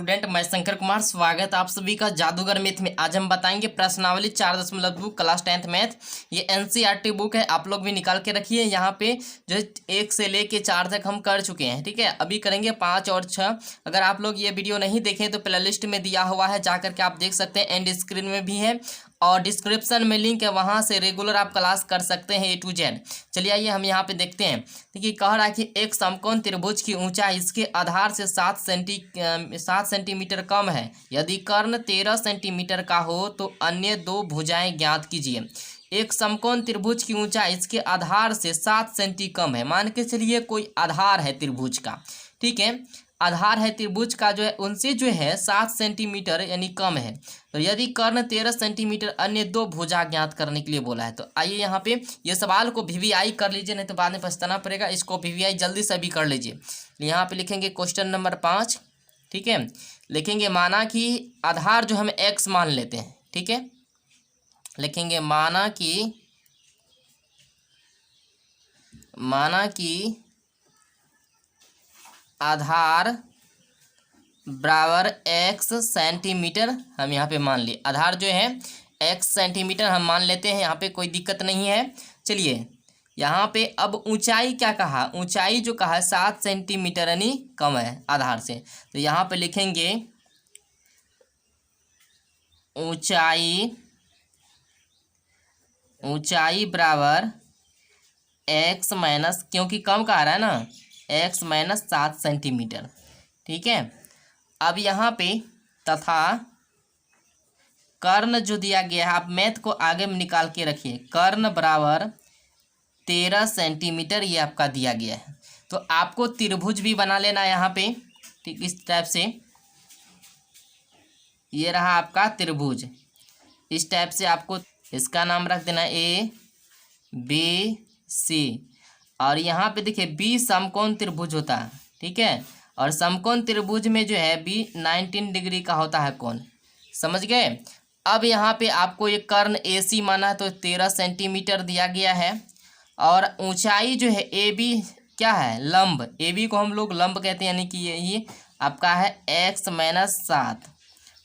Student मैं शंकर कुमार, स्वागत आप सभी का जादूगर मैथ में। आज हम बताएंगे प्रश्नावली 4.2 क्लास 10th मैथ। ये एनसीईआरटी बुक है, आप लोग भी निकाल के रखिए। यहाँ पे जो 1 से लेके 4 तक हम कर चुके हैं, ठीक है। अभी करेंगे 5 और 6। अगर आप लोग ये वीडियो नहीं देखें तो प्ले लिस्ट में दिया हुआ है, जा करके आप देख सकते हैं। एंड स्क्रीन में भी है और डिस्क्रिप्शन में लिंक है, वहाँ से रेगुलर आप क्लास कर सकते हैं A to Z। चलिए आइए हम यहाँ पे देखते हैं। देखिए कह रहा है कि एक समकोण त्रिभुज की ऊंचाई इसके आधार से 7 सेंटीमीटर कम है। यदि कर्ण 13 सेंटीमीटर का हो तो अन्य दो भुजाएं ज्ञात कीजिए। एक समकोण त्रिभुज की ऊंचाई इसके आधार से 7 सेंटी कम है। मान के चलिए कोई आधार है त्रिभुज का, ठीक है। आधार है त्रिभुज का, जो है उनसे जो है 7 सेंटीमीटर यानी कम है। तो यदि कर्ण 13 सेंटीमीटर, अन्य दो भुजा ज्ञात करने के लिए बोला है। तो आइए यहाँ पे ये सवाल को VVI कर लीजिए, नहीं तो बाद में पछताना पड़ेगा। इसको VVI जल्दी से भी कर लीजिए। यहाँ पे लिखेंगे क्वेश्चन नंबर 5, ठीक है। लिखेंगे माना कि आधार जो हम x मान लेते हैं, ठीक है। लिखेंगे माना कि आधार बराबर x सेंटीमीटर हम यहाँ पे मान लिए। आधार जो है x सेंटीमीटर हम मान लेते हैं, यहाँ पे कोई दिक्कत नहीं है। चलिए यहाँ पे अब ऊंचाई क्या कहा, ऊंचाई जो कहा 7 सेंटीमीटर यानी कम है आधार से। तो यहाँ पे लिखेंगे ऊंचाई बराबर x माइनस, क्योंकि कम का आ रहा है ना, x माइनस 7 सेंटीमीटर, ठीक है। अब यहाँ पे तथा कर्ण जो दिया गया है, आप मैथ को आगे में निकाल के रखिए। कर्ण बराबर 13 सेंटीमीटर ये आपका दिया गया है। तो आपको त्रिभुज भी बना लेना यहाँ पे, ठीक। इस टाइप से ये रहा आपका त्रिभुज। इस टाइप से आपको इसका नाम रख देना ABC। और यहाँ पे देखिए B समकोण त्रिभुज होता है, ठीक है। और समकोण त्रिभुज में जो है B 19 डिग्री का होता है कोण, समझ गए। अब यहाँ पे आपको ये कर्ण AC माना है, तो 13 सेंटीमीटर दिया गया है। और ऊंचाई जो है AB क्या है, लंब। AB को हम लोग लंब कहते हैं, यानी कि ये आपका है x माइनस 7।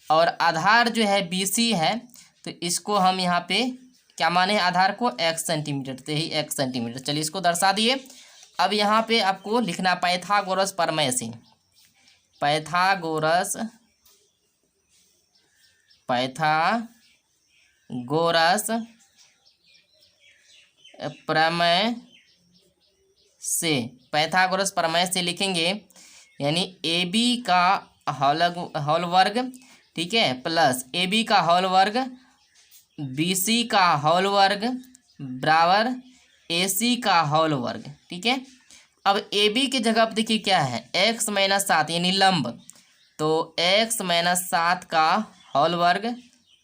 और आधार जो है BC है, तो इसको हम यहाँ पे क्या माने, आधार को x सेंटीमीटर, तो यही x सेंटीमीटर। चलिए इसको दर्शा दिए। अब यहाँ पे आपको लिखना पाइथागोरस प्रमेय से, पाइथागोरस प्रमेय से लिखेंगे, यानी AB का होल वर्ग, ठीक है, प्लस AB का होल वर्ग BC का होल वर्ग बराबर AC का होल वर्ग, ठीक है। अब AB की जगह आप देखिए क्या है, x माइनस 7 यानी लंब। तो x माइनस 7 का होल वर्ग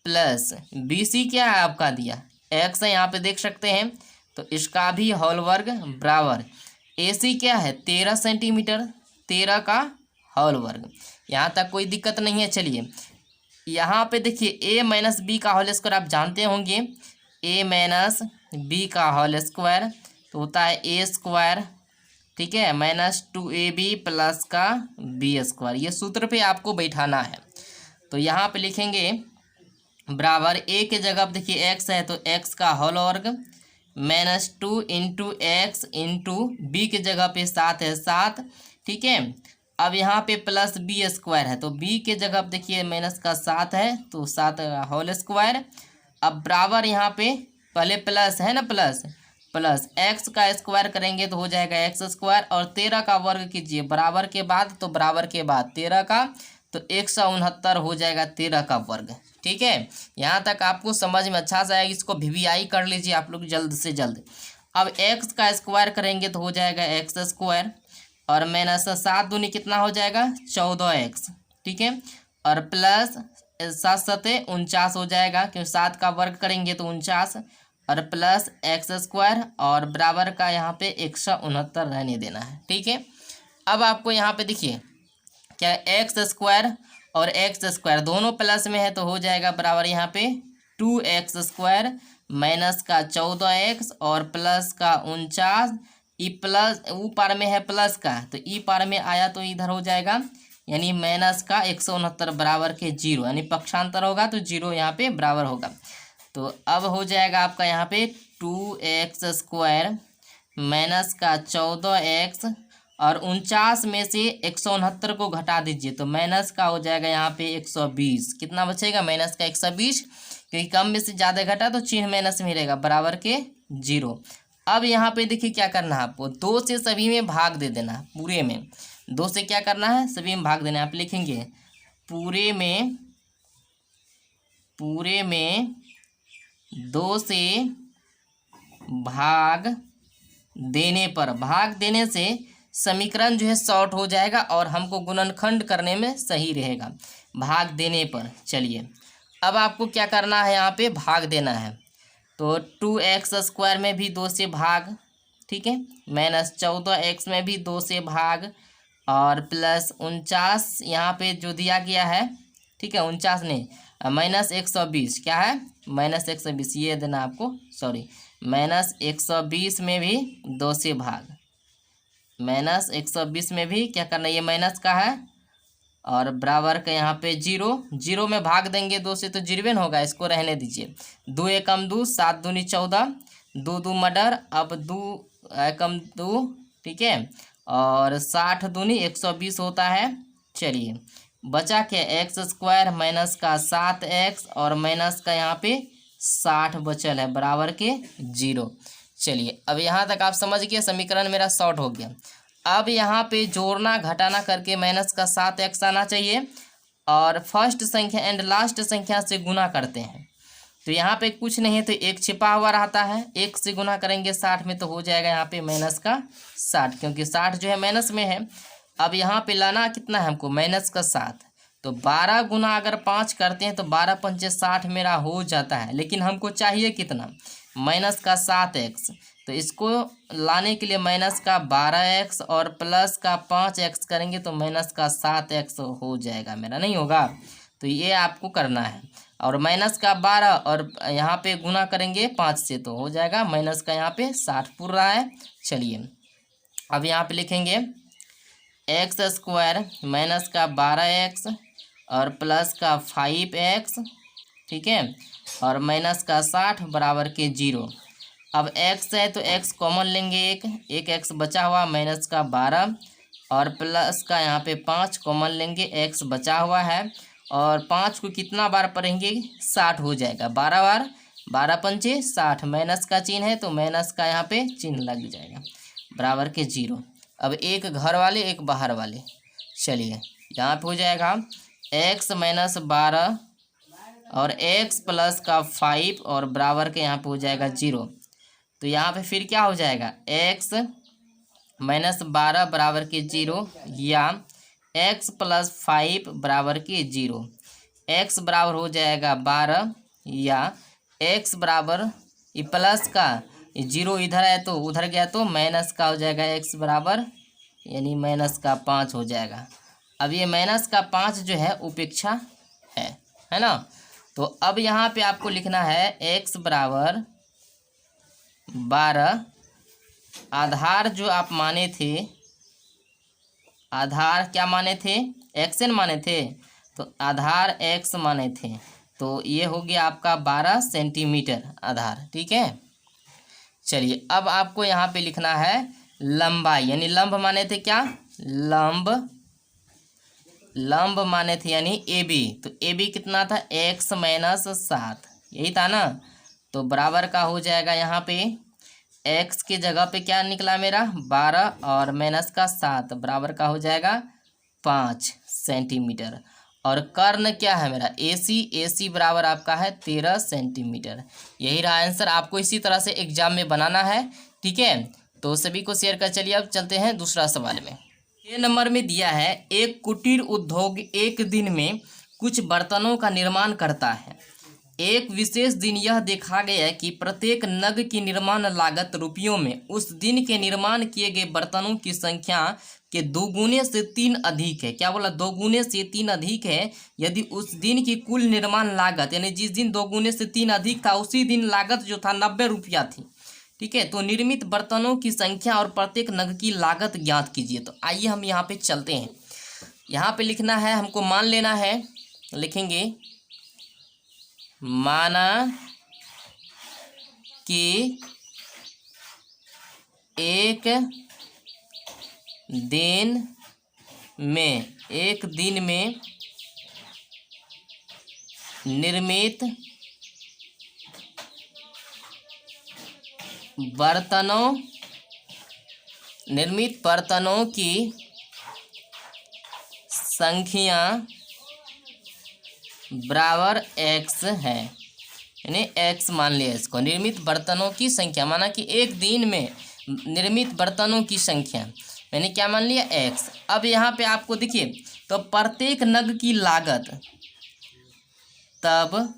प्लस BC क्या है आपका दिया x है, यहाँ पे देख सकते हैं। तो इसका भी होल वर्ग बराबर AC क्या है 13 सेंटीमीटर, 13 का होल वर्ग। यहाँ तक कोई दिक्कत नहीं है। चलिए यहाँ पे देखिए a माइनस बी का होल स्क्वायर आप जानते होंगे, a माइनस बी का होल स्क्वायर तो होता है a स्क्वायर, ठीक है, माइनस 2ab प्लस का b स्क्वायर। ये सूत्र पे आपको बैठाना है। तो यहाँ पे लिखेंगे बराबर a के जगह आप देखिए x है, तो x का होल वर्ग minus 2 into x into b के जगह पे 7 है 7, ठीक है। अब यहाँ पे प्लस बी स्क्वायर है, तो बी के जगह आप देखिए माइनस का 7 है, तो 7 होल स्क्वायर। अब बराबर यहाँ पे पहले प्लस है ना, प्लस एक्स का स्क्वायर करेंगे तो हो जाएगा एक्स स्क्वायर। और 13 का वर्ग कीजिए बराबर के बाद, तो बराबर के बाद 13 का, तो 169 हो जाएगा 13 का वर्ग, ठीक है। यहाँ तक आपको समझ में अच्छा से आएगा। इसको VVI कर लीजिए आप लोग जल्द से जल्द। अब एक्स का स्क्वायर करेंगे तो हो जाएगा एक्स स्क्वायर, और माइनस 7 दूनी कितना हो जाएगा 14x, ठीक है। और प्लस 7 सते 49 हो जाएगा, क्योंकि 7 का वर्ग करेंगे तो 49, और प्लस एक्स स्क्वायर और बराबर का यहाँ पे 169 रहने देना है, ठीक है। अब आपको यहाँ पे देखिए क्या एक्स स्क्वायर और एक्स स्क्वायर दोनों प्लस में है, तो हो जाएगा बराबर यहाँ पे 2x स्क्वायर माइनस का 14x और प्लस का 49। ई प्लस ऊ पार में है प्लस का, तो ई पार में आया तो इधर हो जाएगा यानी माइनस का 169 बराबर के 0, यानी पक्षांतर होगा तो 0 यहाँ पे बराबर होगा। तो अब हो जाएगा आपका यहाँ पे 2x² माइनस का 14x और 49 में से 169 को घटा दीजिए तो माइनस का हो जाएगा यहाँ पे 120। कितना बचेगा? माइनस का 120, क्योंकि कम में से ज़्यादा घटा तो चिन्ह माइनस में रहेगा बराबर के 0। अब यहाँ पे देखिए क्या करना है आपको, 2 से सभी में भाग दे देना है। पूरे में 2 से क्या करना है? सभी में भाग देना है। आप लिखेंगे पूरे में 2 से भाग देने पर, भाग देने से समीकरण जो है शॉर्ट हो जाएगा और हमको गुणनखंड करने में सही रहेगा भाग देने पर। चलिए अब आपको क्या करना है, यहाँ पे भाग देना है। तो 2x² में भी 2 से भाग, ठीक है, माइनस 14x में भी 2 से भाग और प्लस 49 यहाँ पे जो दिया गया है, ठीक है, 49 नहीं माइनस 120, क्या है? माइनस 120, ये देना आपको, सॉरी, माइनस 120 में भी 2 से भाग, माइनस 120 में भी क्या करना है, ये माइनस का है और बराबर का यहाँ पे 0 में भाग देंगे 2 से तो 0 होगा, इसको रहने दीजिए। 2 एकम 2, 7 दूनी 14, 2 2 मर्डर, अब 2 एकम 2, ठीक है, और 60 दूनी 120 होता है। चलिए बचा क्या? x² माइनस का 7x और माइनस का यहाँ पे 60 बचल है बराबर के 0। चलिए अब यहाँ तक आप समझ गए, समीकरण मेरा शॉर्ट हो गया। अब यहाँ पे जोड़ना घटाना करके माइनस का 7x आना चाहिए और फर्स्ट संख्या एंड लास्ट संख्या से गुना करते हैं। तो यहाँ पे कुछ नहीं है तो एक छिपा हुआ रहता है, 1 से गुना करेंगे 60 में तो हो जाएगा यहाँ पे माइनस का 60, क्योंकि 60 जो है माइनस में है। अब यहाँ पे लाना कितना है हमको? माइनस का 7। तो 12 गुना अगर 5 करते हैं तो 12 पंचे 60 मेरा हो जाता है, लेकिन हमको चाहिए कितना? माइनस का 7x। तो इसको लाने के लिए माइनस का 12x और प्लस का 5x करेंगे तो माइनस का 7x हो जाएगा मेरा, नहीं होगा? तो ये आपको करना है। और माइनस का 12 और यहाँ पे गुना करेंगे 5 से तो हो जाएगा माइनस का यहाँ पे 60 पूर रहा है। चलिए अब यहाँ पे लिखेंगे x² माइनस का 12x और प्लस का 5x, ठीक है, और माइनस का 60 बराबर के 0। अब x है तो x कॉमन लेंगे, एक x बचा हुआ, माइनस का 12 और प्लस का यहाँ पे 5 कॉमन लेंगे, x बचा हुआ है और 5 को कितना बार पढ़ेंगे? 60 हो जाएगा, 12 बार, 12 पंचे 60, माइनस का चिन्ह है तो माइनस का यहाँ पे चिन्ह लग जाएगा बराबर के 0। अब एक घर वाले एक बाहर वाले, चलिए यहाँ पे हो जाएगा x माइनस 12 और x प्लस का 5 और बराबर के यहाँ पे हो जाएगा 0। तो यहाँ पे फिर क्या हो जाएगा? x माइनस 12 बराबर के 0 या x प्लस 5 बराबर के 0। x बराबर हो जाएगा 12 या x बराबर ये प्लस का 0 इधर है तो उधर गया तो माइनस का हो जाएगा x बराबर, यानी माइनस का 5 हो जाएगा। अब ये माइनस का 5 जो है उपेक्षा है ना। तो अब यहाँ पे आपको लिखना है x बराबर 12, आधार जो आप माने थे, आधार क्या माने थे? xn माने थे, तो आधार x माने थे, तो ये हो गया आपका 12 सेंटीमीटर आधार, ठीक है। चलिए अब आपको यहाँ पे लिखना है लंबाई, यानी लंब माने थे क्या? लंब माने थे यानी AB। तो AB कितना था? x माइनस 7, यही था ना। तो बराबर का हो जाएगा यहाँ पे x के जगह पे क्या निकला मेरा? 12 और माइनस का 7 बराबर का हो जाएगा 5 सेंटीमीटर। और कर्ण क्या है मेरा? AC बराबर आपका है 13 सेंटीमीटर। यही रहा आंसर। आपको इसी तरह से एग्जाम में बनाना है, ठीक है। तो सभी को शेयर कर। चलिए अब चलते हैं दूसरा सवाल में। ये नंबर में दिया है एक कुटीर उद्योग एक दिन में कुछ बर्तनों का निर्माण करता है। एक विशेष दिन यह देखा गया कि प्रत्येक नग की निर्माण लागत रुपयों में उस दिन के निर्माण किए गए बर्तनों की संख्या के 2 गुने से 3 अधिक है। क्या बोला? 2 गुने से 3 अधिक है। यदि उस दिन की कुल निर्माण लागत, यानी जिस दिन 2 गुने से 3 अधिक था उसी दिन लागत जो था 90 रुपया थी, ठीक है। तो निर्मित बर्तनों की संख्या और प्रत्येक नग की लागत ज्ञात कीजिए। तो आइए हम यहाँ पे चलते हैं। यहाँ पे लिखना है, हमको मान लेना है, लिखेंगे माना कि एक दिन में निर्मित बर्तनों की संख्या बराबर x है, यानी x मान लिया इसको। निर्मित बर्तनों की संख्या माना कि एक दिन में निर्मित बर्तनों की संख्या मैंने क्या मान लिया, x। अब यहाँ पे आपको देखिए, तो प्रत्येक नग की लागत, तब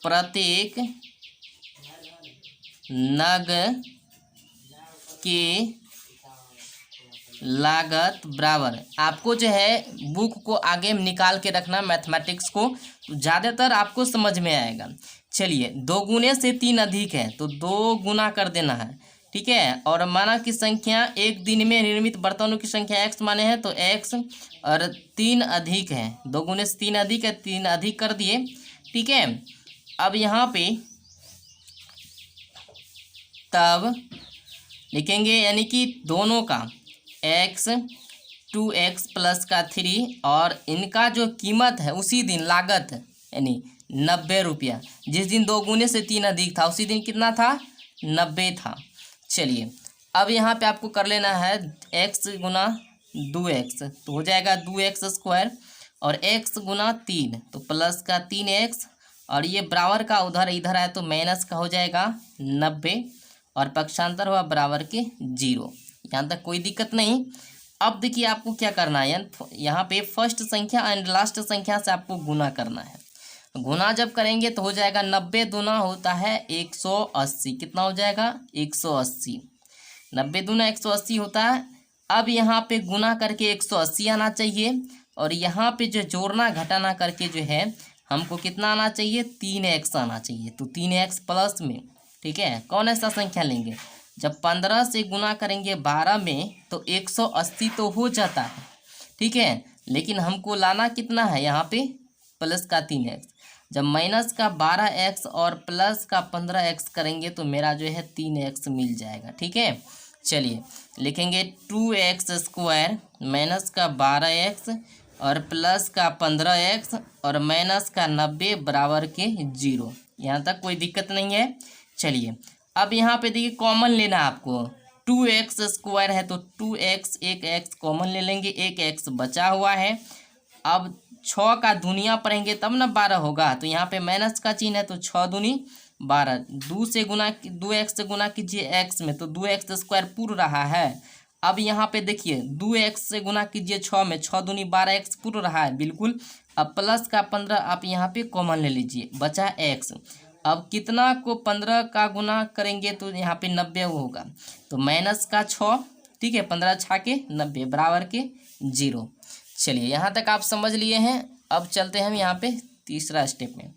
प्रत्येक नग की लागत बराबर, आपको जो है बुक को आगे में निकाल के रखना मैथमेटिक्स को, तो ज़्यादातर आपको समझ में आएगा। चलिए, 2 गुने से 3 अधिक है तो 2 गुना कर देना है, ठीक है। और माना की संख्या एक दिन में निर्मित बर्तनों की संख्या x माने हैं तो x, और 3 अधिक है, 2 गुने से 3 अधिक है, 3 अधिक कर दिए, ठीक है। अब यहाँ पे तब लिखेंगे, यानी कि दोनों का x 2x प्लस का 3 और इनका जो कीमत है उसी दिन लागत यानी 90 रुपया। जिस दिन 2 गुने से 3 अधिक था उसी दिन कितना था, 90 था। चलिए, अब यहाँ पे आपको कर लेना है x गुना 2x, तो हो जाएगा 2x स्क्वायर, और x गुना 3 तो प्लस का 3x, और ये बराबर का उधर इधर आए तो माइनस का हो जाएगा 90, और पक्षांतर हुआ बराबर के 0। यहाँ तक कोई दिक्कत नहीं। अब देखिए आपको क्या करना है, यहाँ पे फर्स्ट संख्या एंड लास्ट संख्या से आपको गुना करना है। गुना जब करेंगे तो हो जाएगा 90 दूना होता है 180, कितना हो जाएगा 180, 90 दूना 180 होता है। अब यहाँ पे गुना करके 180 आना चाहिए, और यहाँ पे जो जोड़ना घटाना करके जो है हमको कितना आना चाहिए, 3x आना चाहिए। तो 3x प्लस में, ठीक है, कौन ऐसा संख्या लेंगे, जब 15 से गुना करेंगे 12 में तो 180 तो हो जाता है, ठीक है। लेकिन हमको लाना कितना है यहाँ पे, प्लस का 3x। जब माइनस का 12x और प्लस का 15x करेंगे तो मेरा जो है 3x मिल जाएगा, ठीक है। चलिए, लिखेंगे 2x स्क्वायर माइनस का 12x और प्लस का 15x और माइनस का 90 बराबर के 0। यहाँ तक कोई दिक्कत नहीं है। चलिए, अब यहाँ पे देखिए कॉमन लेना है आपको, 2x स्क्वायर है तो 2x, एक x कॉमन ले लेंगे, एक x बचा हुआ है। अब 6 का दुनिया पढ़ेंगे तब ना 12 होगा, तो यहाँ पे माइनस का चिन्ह है तो 6 दूनी 12, 2 से गुना 2x से गुना कीजिए x में तो 2x स्क्वायर पूर रहा है। अब यहाँ पे देखिए 2x से गुना कीजिए 6 में, 6 दूनी 12x पूर रहा है बिल्कुल। अब प्लस का 15 आप यहाँ पे कॉमन ले लीजिए, बचा x। अब कितना को 15 का गुना करेंगे तो यहाँ पे 90 होगा, तो माइनस का 6, ठीक है, 15 छा के 90 बराबर के 0। चलिए, यहाँ तक आप समझ लिए हैं। अब चलते हैं हम यहाँ पे तीसरा स्टेप में।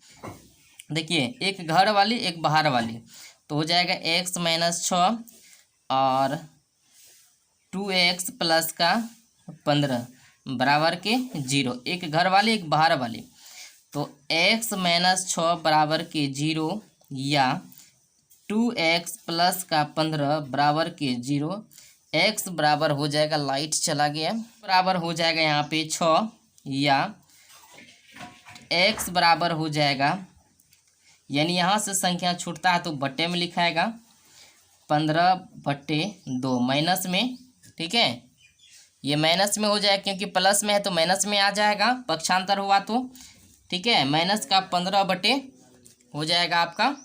देखिए, एक घर वाली एक बाहर वाली, तो हो जाएगा x माइनस 6 और 2x प्लस का 15 बराबर के 0। एक घर वाली एक बाहर वाली, तो x माइनस 6 बराबर के 0 या 2x प्लस का 15 बराबर के 0। x बराबर हो जाएगा, लाइट चला गया, बराबर हो जाएगा यहाँ पे 6, या x बराबर हो जाएगा, यानी यहाँ से संख्या छूटता है तो बट्टे में लिखाएगा 15/2 माइनस में, ठीक है। ये माइनस में हो जाएगा क्योंकि प्लस में है तो माइनस में आ जाएगा, पक्षांतर हुआ तो, ठीक है। माइनस का 15 हो जाएगा आपका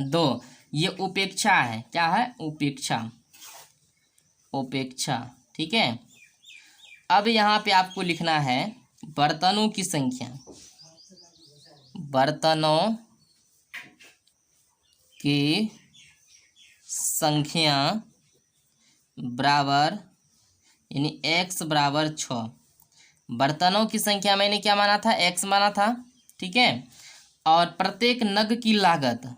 2। ये उपेक्षा है, क्या है, उपेक्षा, ठीक है। अब यहाँ पे आपको लिखना है बर्तनों की संख्या, बर्तनों की संख्या बराबर, यानी x बराबर 6। बर्तनों की संख्या मैंने क्या माना था, x माना था, ठीक है। और प्रत्येक नग की लागत,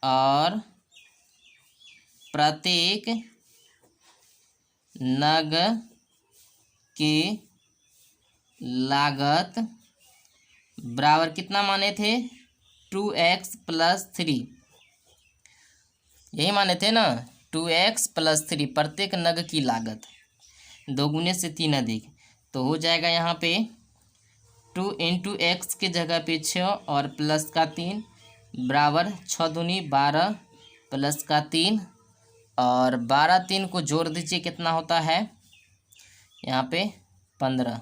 और प्रत्येक नग के लागत बराबर कितना माने थे 2x+3, यही माने थे ना 2x+3 प्रत्येक नग की लागत, 2 गुने से 3 अधिक, तो हो जाएगा यहाँ पे 2 × x के जगह पे 6 और प्लस का 3 बराबर 6 दूनी 12 प्लस का 3 और 12 3 को जोड़ दीजिए कितना होता है यहाँ पे 15,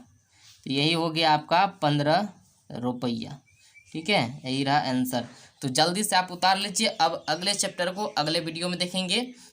तो यही हो गया आपका 15 रुपया। ठीक है, यही रहा आंसर। तो जल्दी से आप उतार लीजिए। अब अगले चैप्टर को अगले वीडियो में देखेंगे।